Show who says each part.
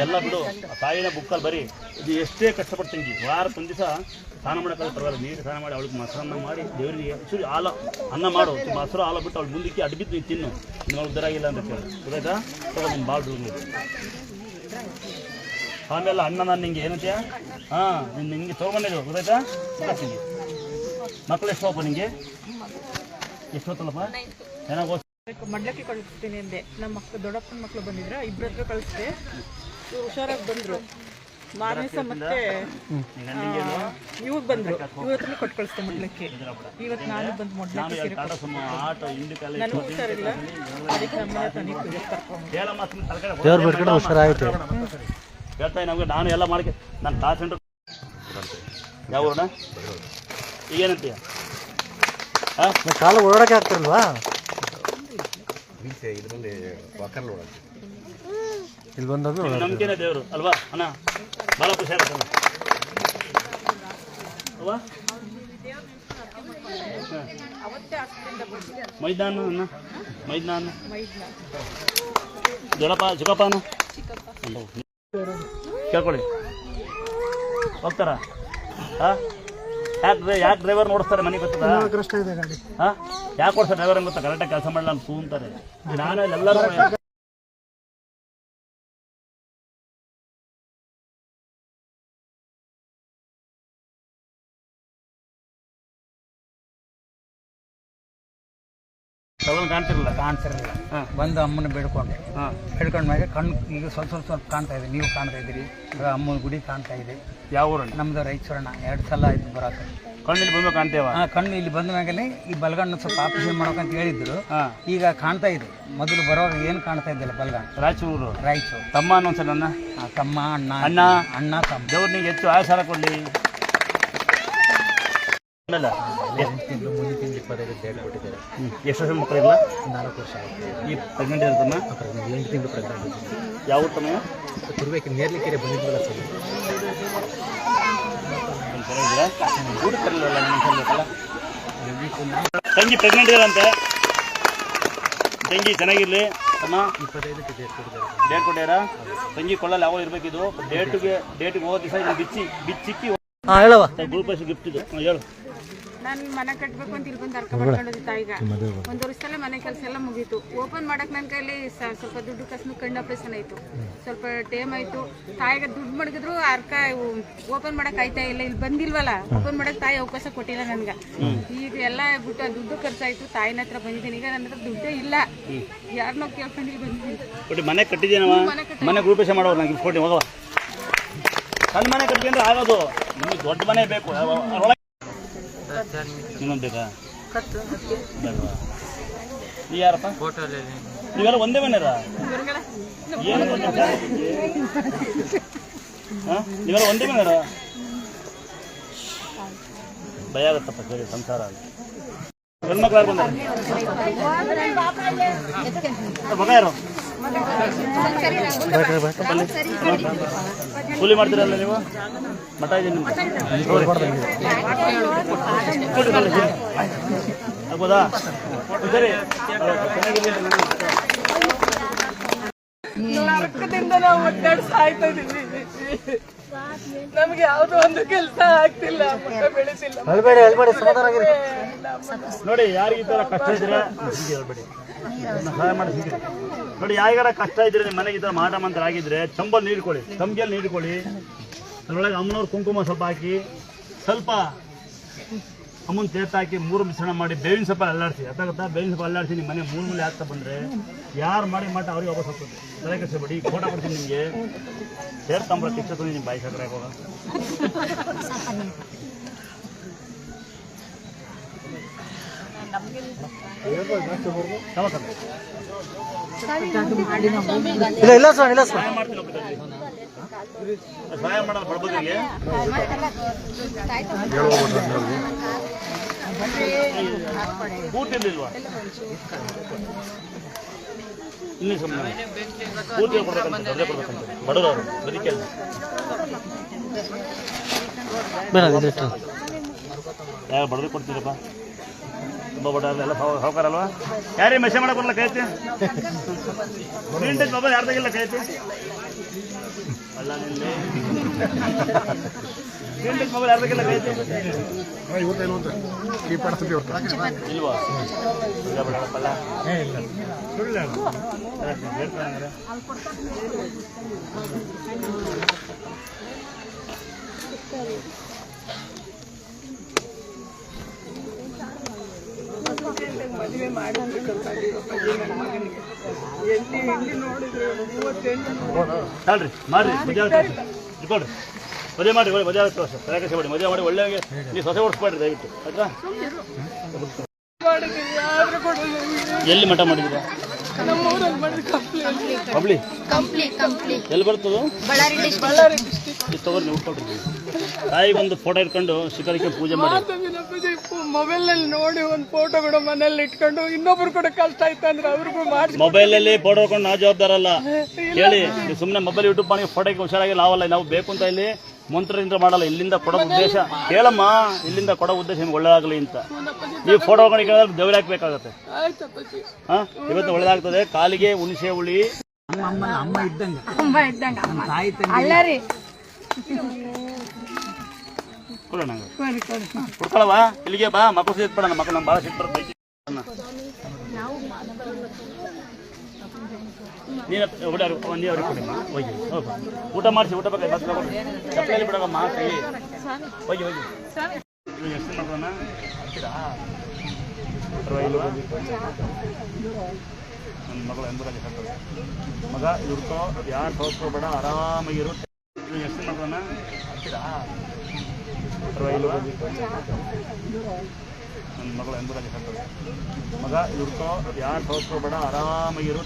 Speaker 1: ಎಲ್ಲ ಬಿಡು ತಾಯಿನ ಬುಕ್ಕಲ್ಲಿ ಬರೀ ಇದು ಎಷ್ಟೇ ಕಷ್ಟಪಟ್ಟು ತಂಗಿ ವಾರಕ್ಕೊಂದು ದಿವಸ ಸ್ನಾನ ಮಾಡೋಕ್ಕಾಗ ಪರವಾಗಿಲ್ಲ, ನೀರು ಸ್ನಾನ ಮಾಡಿ ಅವಳಿಗೆ ಮೊಸರನ್ನ ಮಾಡಿ ದೇವರಿಗೆ ಚೂರಿ ಹಾಲು ಅನ್ನ ಮಾಡು, ಮೊಸರು ಹಾಲು ಬಿಟ್ಟು ಅವಳು ಮುಂದಕ್ಕೆ ಅಡ್ಬಿದ್ದು ನೀನು ತಿನ್ನು, ನೀವು ಉದ್ದಾರ ಆಗಿಲ್ಲ ಅಂತ ಕೇಳಿ ಗೊತ್ತಾಯ್ತಾ. ತಗೋ ನಿಮ್ಮ ಬಾಲ್ ಬಿಡು. ಆಮೇಲೆ ಅಣ್ಣ ನಾನು ನಿಂಗೆ ಏನಂತೀಯ ನಿಂಗೆ ತೊಗೊಂಡಿದ್ದು ಗೊತ್ತಾಯ್ತಾ. ಗೊತ್ತಾಗ್ತೀನಿ ಮಕ್ಕಳು ಎಷ್ಟು ಹೋಗಪ್ಪ ನಿಂಗೆ ಎಷ್ಟು ಹೊತ್ತಲ್ಲಪ್ಪ ಚೆನ್ನಾಗಿ
Speaker 2: ಮಡ್ಲಕ್ಕೆ ಕಳಿಸ್ತೀನಿ ಅಂದೆ. ನಮ್ಮ ದೊಡ್ಡಪ್ಪನ ಮಕ್ಕಳು ಬಂದಿದ್ರೆ ಇಬ್ಬರ ಹತ್ರ ಕಳಿಸ್ದೆ, ಹುಷಾರಾಗಿ ಬಂದರು. ಮಾರನೇ ದಿವಸ ಮತ್ತೆ ಇವಾಗ ಬಂದರು, ಇವತ್ತು ಕೊಟ್ಟು ಕಳಿಸ್ತೆ ಮಡ್ಲಕ್ಕೆ. ಇವತ್ತು ನಾನು ಬಂದು ಮಡ್ಲಕ್ಕೆ ಸೀರೆ ನನಗೂ ಹುಷಾರಿಲ್ಲ, ಅದಕ್ಕೆ ನಮ್ಮ ತನಿಖೆ ಕರ್ಕೊಂಡು
Speaker 1: ಹುಷಾರಾಯ್ತು ಹೇಳ್ತಾ ನಮಗೆ ನಾನು ಎಲ್ಲ ಮಾಡಿ ನಾನು ಕಾಲ್ ಸೆಂಟ್ರ್ ಯಾವ ಊರಣ ಈಗೇನಂತೀಯ
Speaker 3: ಕಾಲು ಓಡಾಡಕ್ಕೆ ಆಗ್ತಿರಲ್ವಾ
Speaker 4: ಇದರಲ್ಲಿ
Speaker 3: ಇಲ್ಲಿ ಬಂದಾಗ
Speaker 1: ನಂಬಿಕೆನೇ ದೇವರು ಅಲ್ವಾ ಅಣ್ಣ, ಭಾಳ ಖುಷಿ ಆಗುತ್ತೆ ಅಲ್ವಾ. ಮೈದಾನ ಅಣ್ಣ ಮೈದಾನ ದೊಡ್ಡಪ್ಪ ಚಿಕ್ಕಪ್ಪ ಅಣ್ಣ ಕೇಳ್ಕೊಳ್ಳಿ ಹೋಗ್ತಾರ. ಯಾಕೆ ಡ್ರೈವರ್ ನೋಡಿಸ್ತಾರೆ ಮನೆಗೆ ಗೊತ್ತದ? ಯಾಕೆ ಕೊಡ್ತಾರೆ ಡ್ರೈವರ್ ಅಂತ ಗೊತ್ತಾ? ಕರೆಕ್ಟಾಗಿ ಕೆಲಸ ಮಾಡಲ್ಲ ಅಂತ ಸೂಂತಾರೆ. ನಾನು ಎಲ್ಲರೂ
Speaker 3: ಕಾಣ್ತಿರಲಿಲ್ಲ. ಬಂದು ಅಮ್ಮನ ಬೇಡ್ಕೊಂಡೆ, ಬೇಡ್ಕೊಂಡ್ಮ್ಯಾಗ ಕಣ್ಣು ಈಗ ಸ್ವಲ್ಪ ಕಾಣ್ತಾ ಇದೆ. ನೀವು ಕಾಣ್ತಾ ಇದ್ದೀರಿ, ಅಮ್ಮನ ಗುಡಿ ಕಾಣ್ತಾ ಇದೆ.
Speaker 1: ಯಾವ ಊರಣ್ಣ?
Speaker 3: ನಮ್ದು ರಾಯಚೂರಣ್ಣ. 2 ಸಲ ಆಯ್ತು ಬರೋಕೆ.
Speaker 1: ಕಣ್ಣಲ್ಲಿ ಬಂದು ಕಾಣ್ತೇವ?
Speaker 3: ಕಣ್ಣು ಇಲ್ಲಿ ಬಂದ ಮ್ಯಾಗಲೇ ಈ ಬಲಗಣ್ಣು ಸ್ವಲ್ಪ ಆಪರೇಷನ್ ಮಾಡೋಕಂತ ಹೇಳಿದ್ರು. ಈಗ ಕಾಣ್ತಾ ಇದೆ. ಮೊದಲು ಬರೋವಾಗ ಏನು ಕಾಣ್ತಾ ಇದ್ದಿಲ್ಲ ಬಲಗಣ್ಣು.
Speaker 1: ರಾಯಚೂರು ತಮ್ಮ ಅನ್ನೊಂದ್ಸಲ ನನ್ನ
Speaker 3: ತಮ್ಮ ಅಣ್ಣ ಅಣ್ಣ ತಮ್ಮ.
Speaker 1: ದೇವ್ರು ನಿಂಗೆ ಹೆಚ್ಚು ಆಯುಷ್ಯ ಕೊಡಲಿ. ಎಷ್ಟು ವರ್ಷ ಮಕ್ಕಳಿಲ್ಲ?
Speaker 3: 4 ವರ್ಷ ಆಯಿತು.
Speaker 1: ಈ ಪ್ರೆಗ್ನೆಂಟ್ ಇರ್ತಮ್ಮ?
Speaker 3: 8 ತಿಂಗಳು ಪ್ರೆಗ್ನೆಂಟ್.
Speaker 1: ಯಾವ ಊರು ತಮ್ಮ?
Speaker 3: ತುರ್ಬೇಕಿ ನೇರ್ಲಿಕೆರೆ ಬಂದಿದ್ವಲ್ಲ ಸರ್.
Speaker 1: ಊಟ ಕರಲಿಲ್ಲ ತಂಗಿ ಪ್ರೆಗ್ನೆಂಟ್ ಇರಂತೆ. ತಂಗಿ ಚೆನ್ನಾಗಿರ್ಲಿ ಅಮ್ಮ.
Speaker 3: 25ಕ್ಕೆ
Speaker 1: ಡೇಟ್ ಕೊಟ್ಟಾರ. ತಂಗಿ ಕೊಳ್ಳಲ್ಲಿ ಯಾವಾಗ ಇರಬೇಕಿದು ಡೇಟಿಗೆ ಹೋದ ದಿವಸ ಬಿಚ್ಚಿಕ್ಕಿ
Speaker 3: ಹೇಳವ
Speaker 1: ಗ್ಲೂಕೋಸ್ ಗಿಫ್ಟ್ ಇದು ಹೇಳು.
Speaker 2: ನಾನು ಮನೆ ಕಟ್ಟಬೇಕು ಅಂತ ಇಲ್ಲಿ ಬಂದು ಅರ್ಕ ಮಾಡ್ಕೊಂಡಿದ್ದೆ ತಾಯಿಗ. 1 ವರ್ಷದಲ್ಲೇ ಮನೆ ಕೆಲಸ ಎಲ್ಲ ಮುಗೀತು. ಓಪನ್ ಮಾಡಕ್ಕೆ ನನ್ನ ಕೈಲಿ ಸ್ವಲ್ಪ ದುಡ್ಡು ಕಸ್ನು ಕಣ್ಣು ಆಪ್ರೇಷನ್ ಆಯಿತು. ಸ್ವಲ್ಪ ಟೈಮ್ ಆಯಿತು. ತಾಯಿಗೆ ದುಡ್ಡು ಮಡಗಿದ್ರು ಅರ್ಕ ಓಪನ್ ಮಾಡಕ್ಕೆ ಆಯ್ತಾ ಇಲ್ಲ. ಇಲ್ಲಿ ಬಂದಿಲ್ವಲ್ಲ, ಓಪನ್ ಮಾಡಕ್ಕೆ ತಾಯಿ ಅವಕಾಶ ಕೊಟ್ಟಿಲ್ಲ ನನಗೆ. ಈಗ ಎಲ್ಲ ಬಿಟ್ಟು ದುಡ್ಡು ಖರ್ಚಾಯಿತು. ತಾಯಿನ ಹತ್ರ ಬಂದಿದ್ದೀನಿ. ಈಗ ನನ್ನ ಹತ್ರ ದುಡ್ಡೇ ಇಲ್ಲ. ಯಾರನ್ನೋ ಕೇಳ್ಕೊಂಡು ಇಲ್ಲಿ ಬಂದಿದ್ದೀನಿ.
Speaker 1: ಮನೆ ಕಟ್ಟಿದ್ದೀನವ, ಮನೆ ಗ್ರೂಪೇಶ ಮಾಡೋರು ನಂಗೆ ಗಿಫ್ಟ್ ಕೊಟ್ಟು ಹೋಗವ. ಸಣ್ಣ ಮನೆ ಕಟ್ಕೊಂಡ್ರೆ ಆಗೋದು, ನಿಮಗೆ ದೊಡ್ಡ ಮನೆ ಬೇಕು. ಇನ್ನೊಂದು ಬೇಕಾ? ನೀ ಯಾರಪ್ಪ? ನೀವೆಲ್ಲ ಒಂದೇ ಮನೆಯರ? ಏನು ನೀವೆಲ್ಲ ಒಂದೇ ಮನೆಯರ? ಭಯ ಆಗುತ್ತಪ್ಪ ಸರಿ ಸಂಸಾರ. ಹೆಣ್ಮಕ್ಳು ಯಾರು ಬಂದ? ಮಗ ಯಾರು? ಕೂಲಿ ಮಾಡ್ತೀರಲ್ಲ ನೀವು? ಮಠ ಇದೆ ನಿಮ್ಗೆ ಆಗ್ಬೋದಾ? ಸರಿ
Speaker 2: ನರಕದಿಂದ ನಾವು ಒದ್ದಾಡಿ ಸಾಯ್ತಾ ಇದೀವಿ. ನಮ್ಗೆ ಯಾವ್ದೋ ಒಂದು ಕೆಲಸ ಆಗ್ತಿಲ್ಲ, ಮಕ್ಕ ಬೆಳೆಸಿಲ್ಲ.
Speaker 1: ನೋಡಿ, ಯಾರಿಗೆ ಈ ಥರ ಕಷ್ಟ ಇದ್ರೆ ಹೇಳ್ಬೇಡಿ, ಸಹಾಯ ಮಾಡಿ ಸಿಗ್ರಿ. ನೋಡಿ, ಯಾರಿಗಾರ ಕಷ್ಟ ಇದ್ರೆ ನಿಮ್ಮ ಮನೆಗೆ ಈ ಥರ ಮಾಟ ಮಂತ್ರ ಆಗಿದ್ರೆ ಚಂಬಲ್ ನೀಡ್ಕೊಳ್ಳಿ, ತಂಬಿಯಲ್ಲಿ ನೀಡ್ಕೊಳ್ಳಿ. ಅದರೊಳಗೆ ಅಮ್ಮನವ್ರ ಕುಂಕುಮ ಸ್ವಲ್ಪ ಹಾಕಿ, ಸ್ವಲ್ಪ ಅಮ್ಮನ ತೀರ್ಥ ಹಾಕಿ 3 ಮಿಶ್ರಣ ಮಾಡಿ ಬೇವಿನ ಸೊಪ್ಪ ಅಲ್ಲಾಡಿಸಿ. ಅರ್ಥಾಗುತ್ತಾ? ಬೇವಿನ ಸೊಪ್ಪ ಅಲ್ಲಾಡಿಸಿ ನಿಮ್ಮ ಮನೆ ಮೂಲೆ ಆಗ್ತಾ ಬಂದರೆ ಯಾರು ಮಾಡಿ ಮಾಟ ಅವ್ರಿಗೆ ವಾಪಸ್ ಹೋಗ್ತದೆ. ತಲೆ ಕಷ್ಟಪಡಿ ಫೋಟೋ ಕೊಡ್ತೀನಿ ನಿಮಗೆ. ಸೇರ್ತಾಂಬ್ರ ಕಿಚ್ಚತ್ತು ನಿಮ್ಮ ಬಾಯಿ ಸಕ್ಕರೆ ಹೋಗ.
Speaker 3: ಇಲ್ಲ ಸರ್, ಇಲ್ಲ ಸರ್.
Speaker 1: ಸಹಾಯ ಮಾಡೋದು ಬಡಬಗ್ಗರಿಗೆ. ಕೂತಿರ್ಲಿಲ್ವಾ? ಇಲ್ಲಿ ಸುಮ್ಮನೆ ಕೂತಿ ಕೊಡ್ಬೇಕಂತ, ದೊಡ್ಡ ಕೊಡ್ಬೇಕಂತ ಬಡವರು ಬದುಕಲ್ಲ. ಯಾರು ಬಡವ್ರಿಗೆ ಕೊಡ್ತೀರಪ್ಪ? ತುಂಬ ಬಡ ಎಲ್ಲ ಸಾವುಕಾರ ಅಲ್ವಾ? ಯಾರೇ ಮೆಸೇಜ್ ಮಾಡಕ್ಕೆ ಬರಲ್ಲ Kaithi screen touch mobile ಯಾರ್ದಾಗಿಲ್ಲ Kaithi ಅಲ್ಲ ನಿನ್ನೆ ಸ್ಕ್ರೀನ್ ಟಚ್ ಮೊಬೈಲ್ ಯಾರ್ದಾಗಿಲ್ಲ ಕೈತಿ ಇಲ್ವಾ ಬಡಪ್ಪಲ್ಲ ಸುಳ್ಳು ಹೇಳ್ತಾನೆ
Speaker 4: ಮದುವೆ
Speaker 1: ಹೇಳ್ರಿ ಮಾಡ್ರಿ ಮದುವೆ ಇಟ್ಕೊಳ್ರಿ ಮದುವೆ ಮಾಡಿ ಮದುವೆ ಆಗುತ್ತೆ ತಲೆಕೆಸಿ ಮಾಡಿ ಮದುವೆ ಮಾಡಿ ಒಳ್ಳೆ ನೀವು ಸೊಸೆ ಓಡಿಸ್ಬೇಡ್ರಿ ದಯವಿಟ್ಟು ಆಯ್ತಾ ಎಲ್ಲಿ ಮಠ ಮಾಡಿದ್ದೀರಾ ಹುಬ್ಳಿ ಎಲ್ಲಿ ಬರ್ತದೆ ಇದು ತಗೋರಿ ನೀವು ಉಟ್ಕೊಳ್ರಿ ತಾಯಿಗೆ ಒಂದು ಫೋಟೋ ಇಟ್ಕೊಂಡು ಶಿಖರಕ್ಕೆ ಪೂಜೆ ಮಾಡಿ
Speaker 4: ಮೊಬೈಲ್ ನಲ್ಲಿ ನೋಡಿ ಒಂದು ಫೋಟೋ ಕೂಡ ಮನೇಲಿ ಇಟ್ಕೊಂಡು ಇನ್ನೊಬ್ರು ಕೂಡ ಕಷ್ಟ ಆಯ್ತು ಅಂದ್ರೆ ಅವ್ರಿಗೂ ಮಾಡಿ
Speaker 1: ಮೊಬೈಲ್ ಅಲ್ಲಿ ಫೋಟೋ ಹಾಕೊಂಡು ನಾ ಜವಾಬ್ದಾರ ಅಲ್ಲ ಕೇಳಿ ಸುಮ್ಮನೆ ಮೊಬೈಲ್ ಯೂಟ್ಯೂಬ್ ಮಾಡಿ ಫೋಟೋಗೆ ಹುಷಾರಾಗಿ ನಾವಲ್ಲ ನಾವು ಬೇಕು ಅಂತ ಇಲ್ಲಿ ಮಂತ್ರದಿಂದ ಮಾಡಲ್ಲ ಇಲ್ಲಿಂದ ಕೊಡೋ ಉದ್ದೇಶ ಕೇಳಮ್ಮ ಇಲ್ಲಿಂದ ಕೊಡೋ ಉದ್ದೇಶ ನಿಮ್ಗೆ ಒಳ್ಳೇದಾಗಲಿ ಅಂತ ನೀವು ಫೋಟೋ ಹಾಕೊಂಡು ಕೇಳಿದ್ರೆ ದೇವ್ರು ಹಾಕ್ಬೇಕಾಗತ್ತೆ ಹಾಂ ಇವತ್ತು ಒಳ್ಳೇದಾಗ್ತದೆ ಕಾಲಿಗೆ ಹುಣಸೆ ಹುಳಿ
Speaker 3: ಅಮ್ಮ ಇದ್ದಂಗೆ
Speaker 2: ಅಮ್ಮ
Speaker 3: ತಾಯಿ
Speaker 2: ಅಲ್ಲರಿ
Speaker 1: ಕೊಡೋಣ ಕೊಡ್ಕೊಳವಾ ಇಲ್ಲಿಗೆ ಬಾ ಮಕ್ಕಳು ಸಿಟ್ಬಿಡೋಣ ಮಕ್ಕಳು ನಮ್ಮ ಭಾಳ ಸಿಟ್ಟು ಬರ್ತೈತಿ ನೀನು ಹೊಡೆಯವ್ರು ನೀವು ಅವ್ರಿಗೆ ಕೊಡಿ ಹೋಗಿ ಊಟ ಮಾಡಿಸಿ ಊಟ ಬೇಕಾಗಿ ಬಸ್ ತಗೊಳ್ಳಿ ಚಪ್ಪಲಿ ಬಿಡೋಗಮ್ಮ ಕೈ ಹೋಗಿ ಹೋಗಿ ಎಷ್ಟು ಮಾಡೋಣ ಹಚ್ಚಿರಾ ನನ್ನ ಮಗಳು ಎಂಬುದಾಗಿ ಹೇಳ್ತಾರೆ ಮಗ ಇವ್ರಿಕೋ ಯಾರು ತೋರಿಸ್ಕೋಬೇಡ ಆರಾಮಾಗಿರು ಎಷ್ಟು ಮಾಡೋಣ ಹಚ್ಚಿರಾ ನನ್ನ ಮಗಳು ಎಂಬುದಾಗಿ ಹೇಳ್ತಾರೆ ಮಗ ಇವ್ರಿಕೋ ಯಾರು ತೋರಿಸ್ಕೋಬೇಡ ಆರಾಮಾಗಿರು